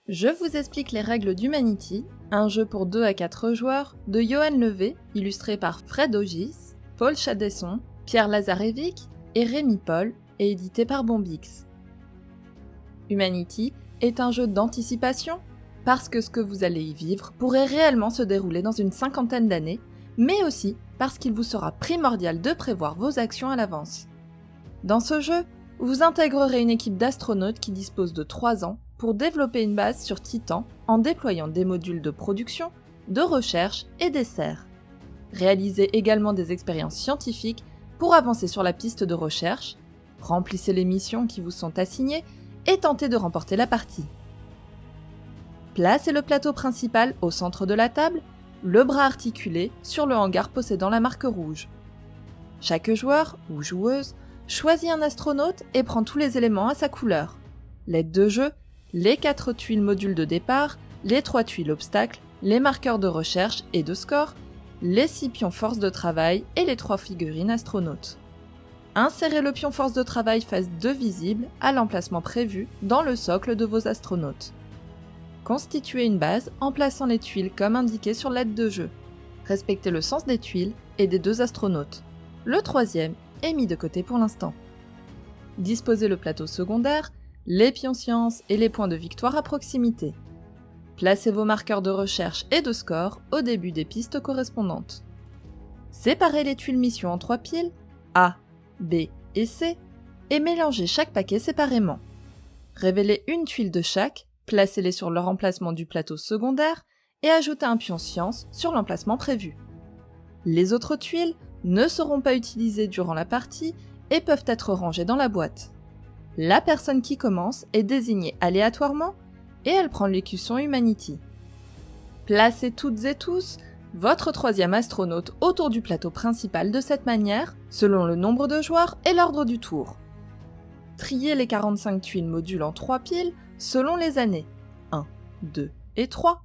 Je vous explique les règles d'Humanity, un jeu pour 2 à 4 joueurs de Johan Levé, illustré par Fred Ogis, Paul Chadesson, Pierre Lazarevic et Rémi Paul, et édité par Bombix. Humanity est un jeu d'anticipation, parce que ce que vous allez y vivre pourrait réellement se dérouler dans une 50aine d'années, mais aussi parce qu'il vous sera primordial de prévoir vos actions à l'avance. Dans ce jeu, vous intégrerez une équipe d'astronautes qui dispose de 3 ans pour développer une base sur Titan en déployant des modules de production, de recherche et d'essais. Réalisez également des expériences scientifiques pour avancer sur la piste de recherche, remplissez les missions qui vous sont assignées et tentez de remporter la partie. Placez le plateau principal au centre de la table, le bras articulé sur le hangar possédant la marque rouge. Chaque joueur ou joueuse choisit un astronaute et prend tous les éléments à sa couleur. L'aide de jeu, les 4 tuiles modules de départ, les 3 tuiles obstacles, les marqueurs de recherche et de score, les 6 pions force de travail et les 3 figurines astronautes. Insérez le pion force de travail face 2 visible à l'emplacement prévu dans le socle de vos astronautes. Constituez une base en plaçant les tuiles comme indiqué sur l'aide de jeu. Respectez le sens des tuiles et des 2 astronautes. Le 3e est mis de côté pour l'instant. Disposez le plateau secondaire, les pions sciences et les points de victoire à proximité. Placez vos marqueurs de recherche et de score au début des pistes correspondantes. Séparez les tuiles mission en 3 piles, A, B et C, et mélangez chaque paquet séparément. Révélez une tuile de chaque, placez-les sur leur emplacement du plateau secondaire et ajoutez un pion science sur l'emplacement prévu. Les autres tuiles ne seront pas utilisées durant la partie et peuvent être rangées dans la boîte. La personne qui commence est désignée aléatoirement et elle prend l'écusson Humanity. Placez toutes et tous votre 3e astronaute autour du plateau principal de cette manière, selon le nombre de joueurs et l'ordre du tour. Triez les 45 tuiles modules en 3 piles selon les années 1, 2 et 3.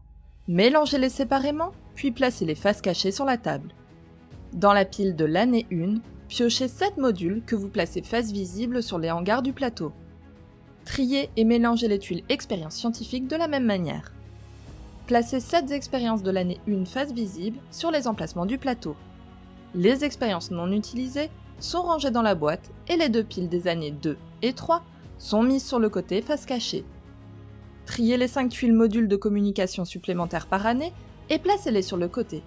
Mélangez-les séparément, puis placez les faces cachées sur la table. Dans la pile de l'année 1, piochez 7 modules que vous placez face visible sur les hangars du plateau. Triez et mélangez les tuiles expériences scientifiques de la même manière. Placez 7 expériences de l'année 1 face visible sur les emplacements du plateau. Les expériences non utilisées sont rangées dans la boîte et les 2 piles des années 2 et 3 sont mises sur le côté face cachée. Triez les 5 tuiles modules de communication supplémentaires par année et placez-les sur le côté.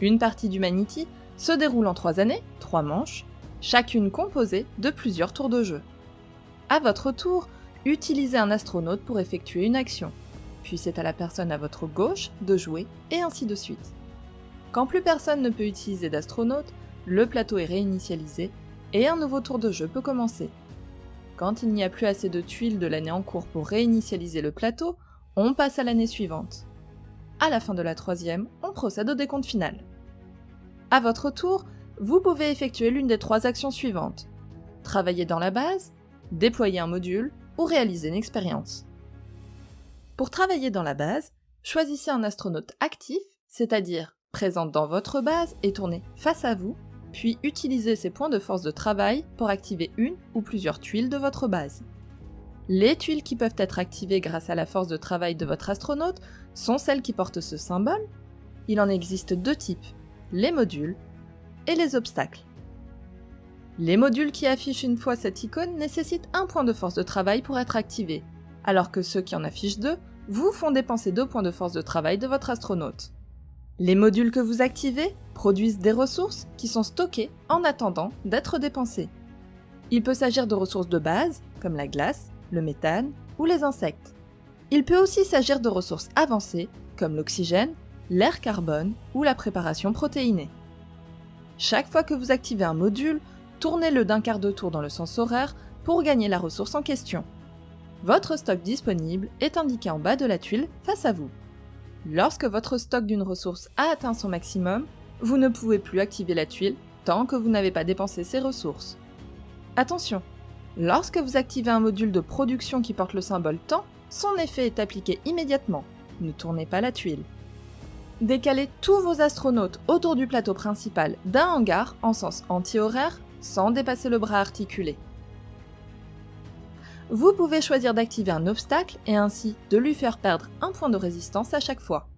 Une partie d'Humanity se déroule en 3 années, 3 manches, chacune composée de plusieurs tours de jeu. À votre tour, utilisez un astronaute pour effectuer une action, puis c'est à la personne à votre gauche de jouer, et ainsi de suite. Quand plus personne ne peut utiliser d'astronaute, le plateau est réinitialisé, et un nouveau tour de jeu peut commencer. Quand il n'y a plus assez de tuiles de l'année en cours pour réinitialiser le plateau, on passe à l'année suivante. À la fin de la 3e, on procède au décompte final. À votre tour, vous pouvez effectuer l'une des 3 actions suivantes. Travailler dans la base, déployer un module ou réaliser une expérience. Pour travailler dans la base, choisissez un astronaute actif, c'est-à-dire présent dans votre base et tourné face à vous, puis utilisez ses points de force de travail pour activer une ou plusieurs tuiles de votre base. Les tuiles qui peuvent être activées grâce à la force de travail de votre astronaute sont celles qui portent ce symbole. Il en existe 2 types, les modules et les obstacles. Les modules qui affichent une fois cette icône nécessitent un point de force de travail pour être activés, alors que ceux qui en affichent 2 vous font dépenser 2 points de force de travail de votre astronaute. Les modules que vous activez produisent des ressources qui sont stockées en attendant d'être dépensées. Il peut s'agir de ressources de base, comme la glace, le méthane ou les insectes. Il peut aussi s'agir de ressources avancées, comme l'oxygène, l'air carbone ou la préparation protéinée. Chaque fois que vous activez un module, tournez-le d'un quart de tour dans le sens horaire pour gagner la ressource en question. Votre stock disponible est indiqué en bas de la tuile face à vous. Lorsque votre stock d'une ressource a atteint son maximum, vous ne pouvez plus activer la tuile tant que vous n'avez pas dépensé ces ressources. Attention, lorsque vous activez un module de production qui porte le symbole temps, son effet est appliqué immédiatement. Ne tournez pas la tuile. Décalez tous vos astronautes autour du plateau principal d'un hangar en sens anti-horaire sans dépasser le bras articulé. vous pouvez choisir d'activer un obstacle et ainsi de lui faire perdre un point de résistance à chaque fois.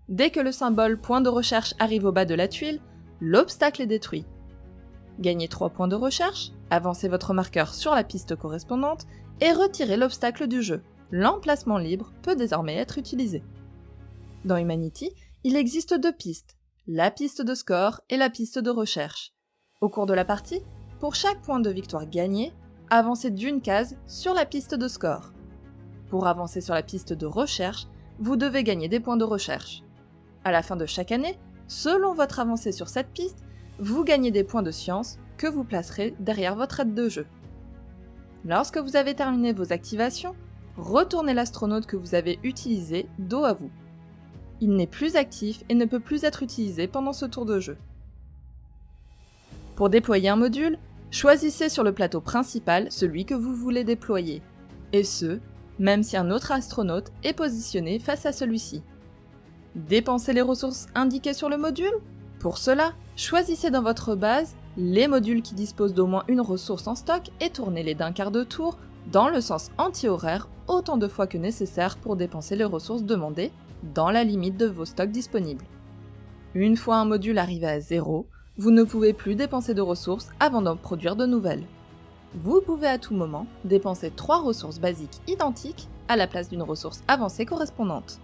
Dès que le symbole point de recherche arrive au bas de la tuile, l'obstacle est détruit. Gagnez 3 points de recherche, avancez votre marqueur sur la piste correspondante et retirez l'obstacle du jeu. L'emplacement libre peut désormais être utilisé. Dans Humanity, il existe 2 pistes, la piste de score et la piste de recherche. Au cours de la partie, pour chaque point de victoire gagné, avancez d'1 case sur la piste de score. Pour avancer sur la piste de recherche, vous devez gagner des points de recherche. À la fin de chaque année, selon votre avancée sur cette piste, vous gagnez des points de science que vous placerez derrière votre aide de jeu. Lorsque vous avez terminé vos activations, retournez l'astronaute que vous avez utilisé dos à vous. Il n'est plus actif et ne peut plus être utilisé pendant ce tour de jeu. Pour déployer un module, choisissez sur le plateau principal celui que vous voulez déployer, et ce, même si un autre astronaute est positionné face à celui-ci. Dépensez les ressources indiquées sur le module? Pour cela, choisissez dans votre base les modules qui disposent d'au moins une ressource en stock et tournez-les d'un quart de tour dans le sens anti-horaire autant de fois que nécessaire pour dépenser les ressources demandées dans la limite de vos stocks disponibles. Une fois un module arrivé à 0, vous ne pouvez plus dépenser de ressources avant d'en produire de nouvelles. Vous pouvez à tout moment dépenser 3 ressources basiques identiques à la place d'une ressource avancée correspondante.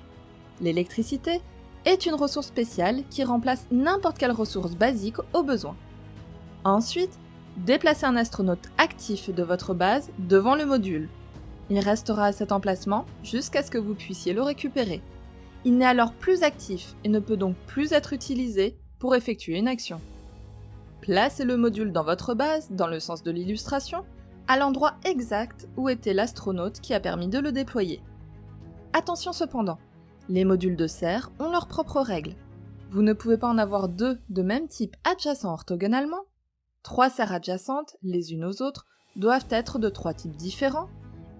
L'électricité est une ressource spéciale qui remplace n'importe quelle ressource basique au besoin. Ensuite, déplacez un astronaute actif de votre base devant le module. Il restera à cet emplacement jusqu'à ce que vous puissiez le récupérer. Il n'est alors plus actif et ne peut donc plus être utilisé pour effectuer une action. Placez le module dans votre base, dans le sens de l'illustration, à l'endroit exact où était l'astronaute qui a permis de le déployer. Attention cependant, les modules de serre ont leurs propres règles. Vous ne pouvez pas en avoir 2 de même type adjacents orthogonalement. 3 serres adjacentes, les unes aux autres, doivent être de 3 types différents,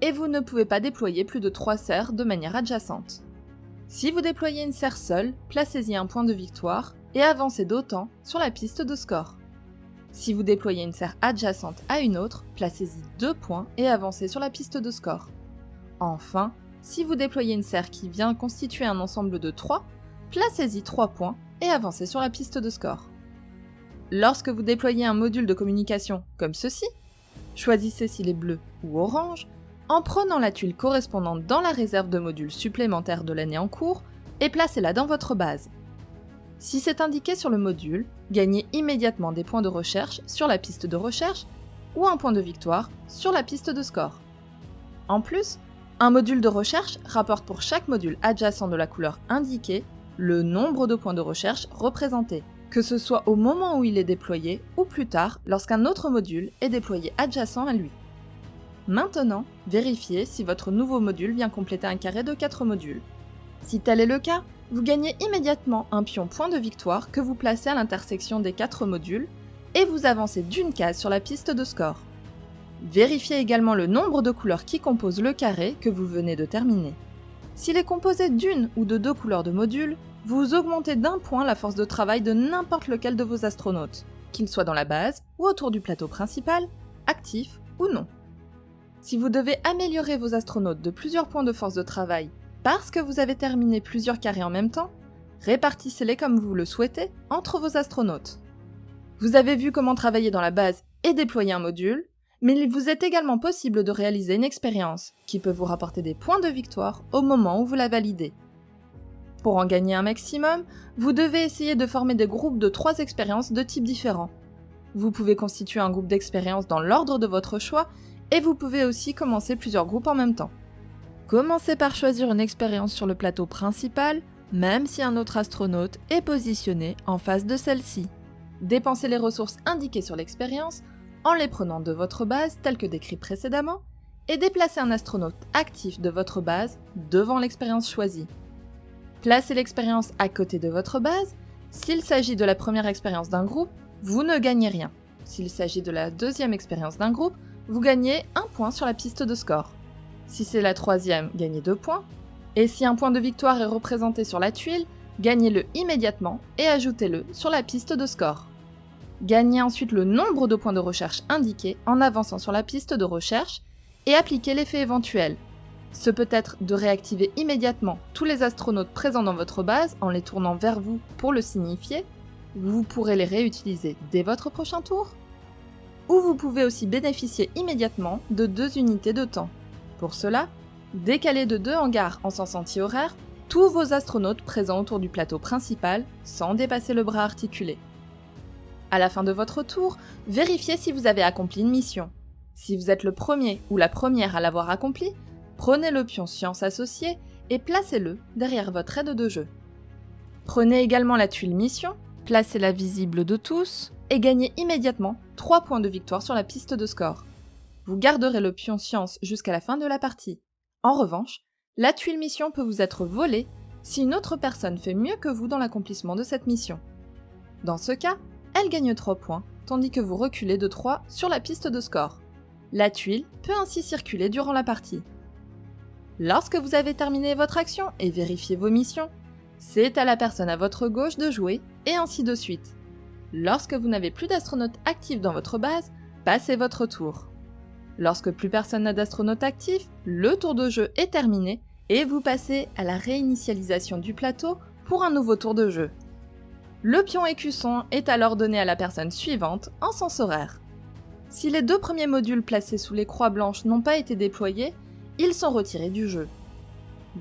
et vous ne pouvez pas déployer plus de 3 serres de manière adjacente. Si vous déployez une serre seule, placez-y un point de victoire et avancez d'autant sur la piste de score. Si vous déployez une serre adjacente à une autre, placez-y 2 points et avancez sur la piste de score. Enfin, si vous déployez une serre qui vient constituer un ensemble de 3, placez-y 3 points et avancez sur la piste de score. Lorsque vous déployez un module de communication comme ceci, choisissez s'il est bleu ou orange, en prenant la tuile correspondante dans la réserve de modules supplémentaires de l'année en cours et placez-la dans votre base. Si c'est indiqué sur le module, gagnez immédiatement des points de recherche sur la piste de recherche ou un point de victoire sur la piste de score. En plus, un module de recherche rapporte pour chaque module adjacent de la couleur indiquée le nombre de points de recherche représentés, que ce soit au moment où il est déployé ou plus tard lorsqu'un autre module est déployé adjacent à lui. Maintenant, vérifiez si votre nouveau module vient compléter un carré de 4 modules. Si tel est le cas, vous gagnez immédiatement un pion point de victoire que vous placez à l'intersection des 4 modules et vous avancez d'1 case sur la piste de score. Vérifiez également le nombre de couleurs qui composent le carré que vous venez de terminer. S'il est composé d'une ou de 2 couleurs de modules, vous augmentez d'1 point la force de travail de n'importe lequel de vos astronautes, qu'ils soient dans la base ou autour du plateau principal, actifs ou non. Si vous devez améliorer vos astronautes de plusieurs points de force de travail parce que vous avez terminé plusieurs carrés en même temps, répartissez-les comme vous le souhaitez entre vos astronautes. Vous avez vu comment travailler dans la base et déployer un module, mais il vous est également possible de réaliser une expérience qui peut vous rapporter des points de victoire au moment où vous la validez. Pour en gagner un maximum, vous devez essayer de former des groupes de 3 expériences de types différents. Vous pouvez constituer un groupe d'expériences dans l'ordre de votre choix et vous pouvez aussi commencer plusieurs groupes en même temps. Commencez par choisir une expérience sur le plateau principal, même si un autre astronaute est positionné en face de celle-ci. Dépensez les ressources indiquées sur l'expérience en les prenant de votre base tel que décrit précédemment et déplacez un astronaute actif de votre base devant l'expérience choisie. Placez l'expérience à côté de votre base. S'il s'agit de la première expérience d'un groupe, vous ne gagnez rien. S'il s'agit de la deuxième expérience d'un groupe, vous gagnez 1 point sur la piste de score. Si c'est la troisième, gagnez 2 points. Et si un point de victoire est représenté sur la tuile, gagnez-le immédiatement et ajoutez-le sur la piste de score. Gagnez ensuite le nombre de points de recherche indiqués en avançant sur la piste de recherche et appliquez l'effet éventuel. Ce peut être de réactiver immédiatement tous les astronautes présents dans votre base en les tournant vers vous pour le signifier. Vous pourrez les réutiliser dès votre prochain tour. Ou vous pouvez aussi bénéficier immédiatement de 2 unités de temps. Pour cela, décalez de 2 hangars en sens anti-horaire tous vos astronautes présents autour du plateau principal sans dépasser le bras articulé. À la fin de votre tour, vérifiez si vous avez accompli une mission. Si vous êtes le premier ou la première à l'avoir accompli, prenez le pion science associé et placez-le derrière votre aide de jeu. Prenez également la tuile mission, placez-la visible de tous et gagnez immédiatement 3 points de victoire sur la piste de score. Vous garderez le pion science jusqu'à la fin de la partie. En revanche, la tuile mission peut vous être volée si une autre personne fait mieux que vous dans l'accomplissement de cette mission. Dans ce cas, elle gagne 3 points, tandis que vous reculez de 3 sur la piste de score. La tuile peut ainsi circuler durant la partie. Lorsque vous avez terminé votre action et vérifié vos missions, c'est à la personne à votre gauche de jouer, et ainsi de suite. Lorsque vous n'avez plus d'astronautes actifs dans votre base, passez votre tour. Lorsque plus personne n'a d'astronautes actifs, le tour de jeu est terminé et vous passez à la réinitialisation du plateau pour un nouveau tour de jeu. Le pion écusson est alors donné à la personne suivante en sens horaire. Si les 2 premiers modules placés sous les croix blanches n'ont pas été déployés, ils sont retirés du jeu.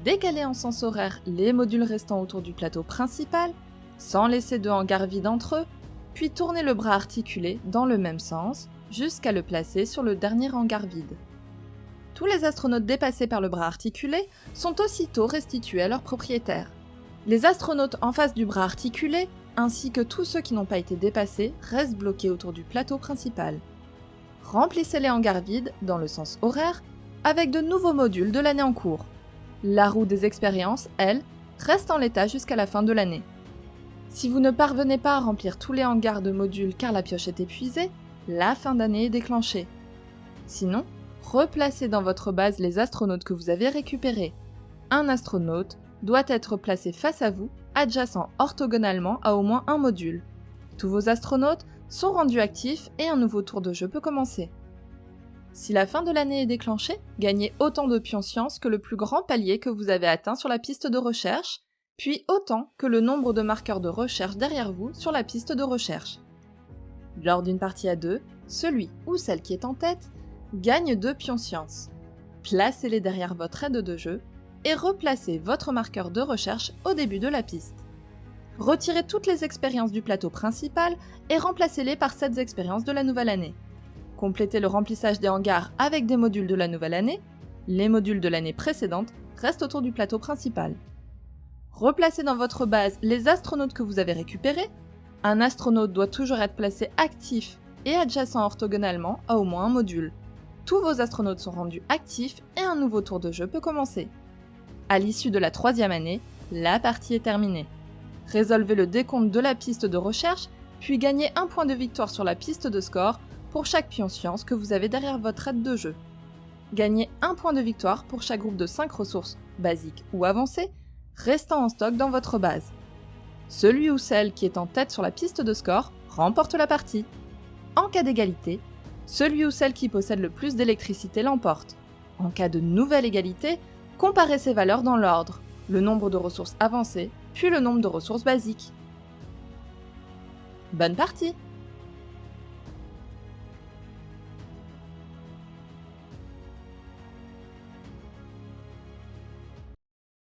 Décalez en sens horaire les modules restants autour du plateau principal, sans laisser de hangars vides entre eux, puis tournez le bras articulé dans le même sens, jusqu'à le placer sur le dernier hangar vide. Tous les astronautes dépassés par le bras articulé sont aussitôt restitués à leur propriétaire. Les astronautes en face du bras articulé, ainsi que tous ceux qui n'ont pas été dépassés, restent bloqués autour du plateau principal. Remplissez les hangars vides, dans le sens horaire, avec de nouveaux modules de l'année en cours. La roue des expériences, elle, reste en l'état jusqu'à la fin de l'année. Si vous ne parvenez pas à remplir tous les hangars de modules car la pioche est épuisée, la fin d'année est déclenchée. Sinon, replacez dans votre base les astronautes que vous avez récupérés. Un astronaute doit être placé face à vous, adjacent orthogonalement à au moins un module. Tous vos astronautes sont rendus actifs et un nouveau tour de jeu peut commencer. Si la fin de l'année est déclenchée, gagnez autant de pions science que le plus grand palier que vous avez atteint sur la piste de recherche, puis autant que le nombre de marqueurs de recherche derrière vous sur la piste de recherche. Lors d'une partie à 2, celui ou celle qui est en tête gagne 2 pions science. Placez-les derrière votre aide de jeu et replacez votre marqueur de recherche au début de la piste. Retirez toutes les expériences du plateau principal et remplacez-les par 7 expériences de la nouvelle année. Complétez le remplissage des hangars avec des modules de la nouvelle année. Les modules de l'année précédente restent autour du plateau principal. Replacez dans votre base les astronautes que vous avez récupérés. Un astronaute doit toujours être placé actif et adjacent orthogonalement à au moins un module. Tous vos astronautes sont rendus actifs et un nouveau tour de jeu peut commencer. À l'issue de la 3e année, la partie est terminée. Résolvez le décompte de la piste de recherche, puis gagnez 1 point de victoire sur la piste de score pour chaque pion science que vous avez derrière votre aide de jeu. Gagnez 1 point de victoire pour chaque groupe de 5 ressources, basiques ou avancées, restant en stock dans votre base. Celui ou celle qui est en tête sur la piste de score remporte la partie. En cas d'égalité, celui ou celle qui possède le plus d'électricité l'emporte. En cas de nouvelle égalité, comparez ces valeurs dans l'ordre, le nombre de ressources avancées, puis le nombre de ressources basiques. Bonne partie!